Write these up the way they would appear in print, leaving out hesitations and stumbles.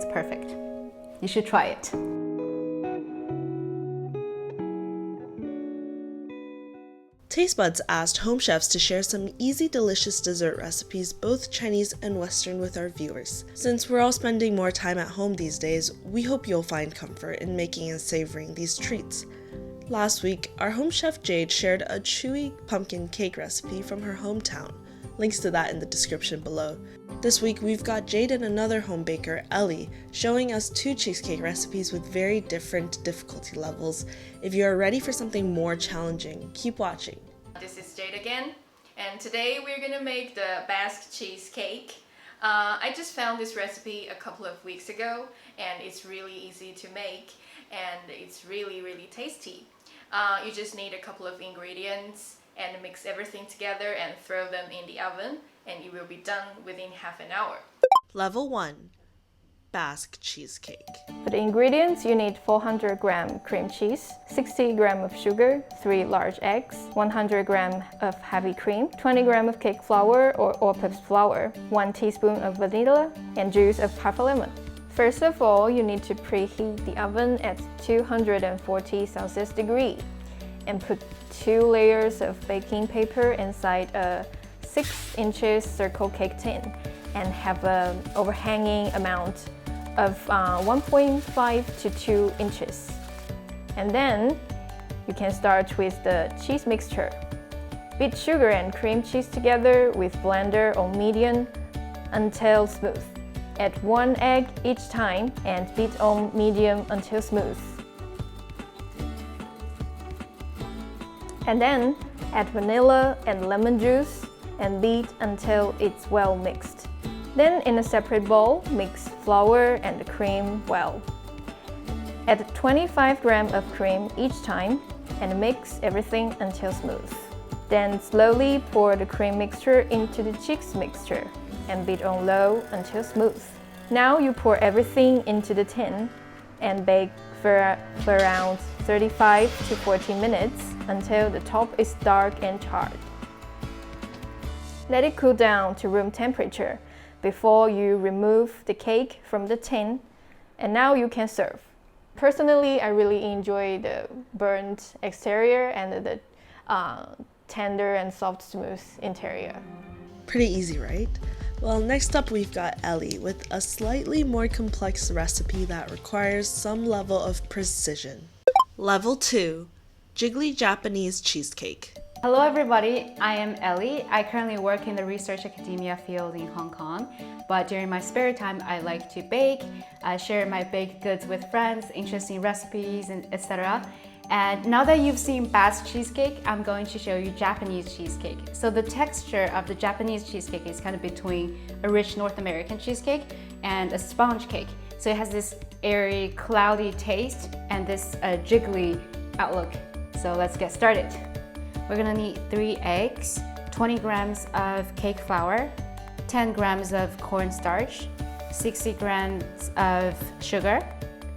it's perfect. You should try it. Taste Buds asked home chefs to share some easy, delicious dessert recipes, both Chinese and Western, with our viewers. Since we're all spending more time at home these days, we hope you'll find comfort in making and savoring these treats. Last week, our home chef Jade shared a chewy pumpkin cake recipe from her hometown. Links to that in the description below. This week, we've got Jade and another home baker, Ellie, showing us 2 cheesecake recipes with very different difficulty levels. If you are ready for something more challenging, keep watching. This is Jade again, and today we're gonna make the Basque cheesecake. I just found this recipe a couple of weeks ago, and it's really easy to make, and it's really tasty. You just need a couple of ingredients and mix everything together and throw them in the oven, and it will be done within half an hour. Level 1. Basque Cheesecake. For the ingredients, you need 400 gram cream cheese, 60 gram of sugar, 3 large eggs, 100 gram of heavy cream, 20 gram of cake flour or all-purpose flour, 1 teaspoon of vanilla, and juice of half a lemon. First of all, you need to preheat the oven at 240 Celsius degree and put 2 layers of baking paper inside a 6 inches circle cake tin and have an overhanging amount of 1.5 to 2 inches. And then you can start with the cheese mixture. Beat sugar and cream cheese together with blender on medium until smooth. Add 1 egg each time and beat on medium until smooth. And then add vanilla and lemon juice and beat until it's well mixed. Then in a separate bowl, mix flour and the cream well. Add 25 grams of cream each time and mix everything until smooth. Then slowly pour the cream mixture into the cheese mixture and beat on low until smooth. Now you pour everything into the tin and bake for around 35 to 40 minutes until the top is dark and charred. Let it cool down to room temperature before you remove the cake from the tin, and now you can serve. Personally, I really enjoy the burnt exterior and the tender and soft, smooth interior. Pretty easy, right? Well, next up we've got Ellie with a slightly more complex recipe that requires some level of precision. Level 2. Jiggly Japanese Cheesecake. Hello everybody, I am Ellie. I currently work in the research academia field in Hong Kong, but during my spare time I like to bake, share my baked goods with friends, interesting recipes, and etc. And now that you've seen Basque cheesecake, I'm going to show you Japanese cheesecake. So the texture of the Japanese cheesecake is kind of between a rich North American cheesecake and a sponge cake. So it has this airy, cloudy taste and this jiggly outlook. So let's get started. We're gonna need 3 eggs, 20 grams of cake flour, 10 grams of cornstarch, 60 grams of sugar,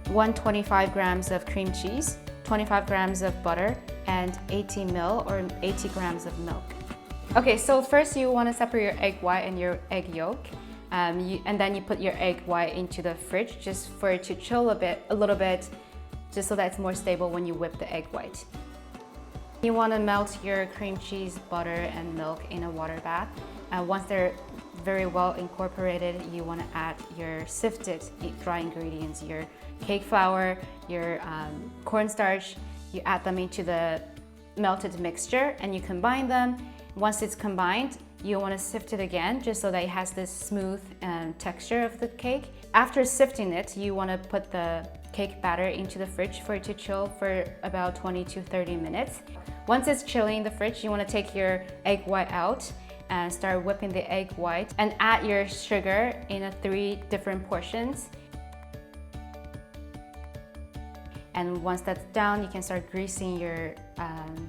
125 grams of cream cheese, 25 grams of butter, and 80 ml or 80 grams of milk. Okay, so first you want to separate your egg white and your egg yolk, and then you put your egg white into the fridge just for it to chill a little bit, just so that it's more stable when you whip the egg white. You want to melt your cream cheese, butter, and milk in a water bath. Once they're very well incorporated, you want to add your sifted dry ingredients, your cake flour, your cornstarch. You add them into the melted mixture and you combine them. Once it's combined, you want to sift it again just so that it has this smooth texture of the cake. After sifting it, you want to put the cake batter into the fridge for it to chill for about 20 to 30 minutes. Once it's chilling in the fridge, you want to take your egg white out and start whipping the egg white and add your sugar in 3 different portions. And once that's done, you can start greasing your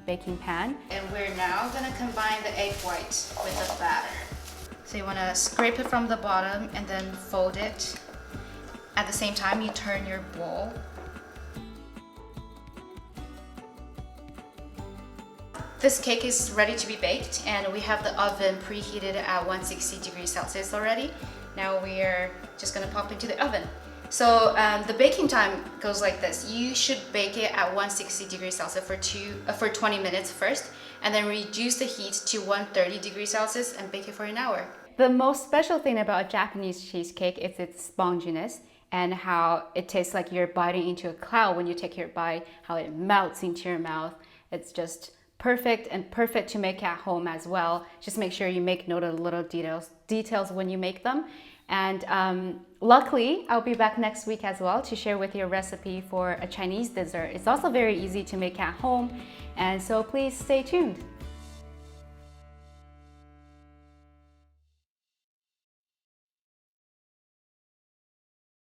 baking pan. And we're now gonna combine the egg white with the batter. So you wanna scrape it from the bottom and then fold it. At the same time, you turn your bowl. This cake is ready to be baked, and we have the oven preheated at 160 degrees Celsius already. Now we are just gonna pop into the oven. So the baking time goes like this. You should bake it at 160 degrees Celsius for 20 minutes first, and then reduce the heat to 130 degrees Celsius and bake it for an hour. The most special thing about a Japanese cheesecake is its sponginess and how it tastes like you're biting into a cloud when you take your bite, how it melts into your mouth. It's just perfect, and perfect to make at home as well. Just make sure you make note of the little details when you make them. And luckily, I'll be back next week as well to share with you a recipe for a Chinese dessert. It's also very easy to make at home, and so please stay tuned.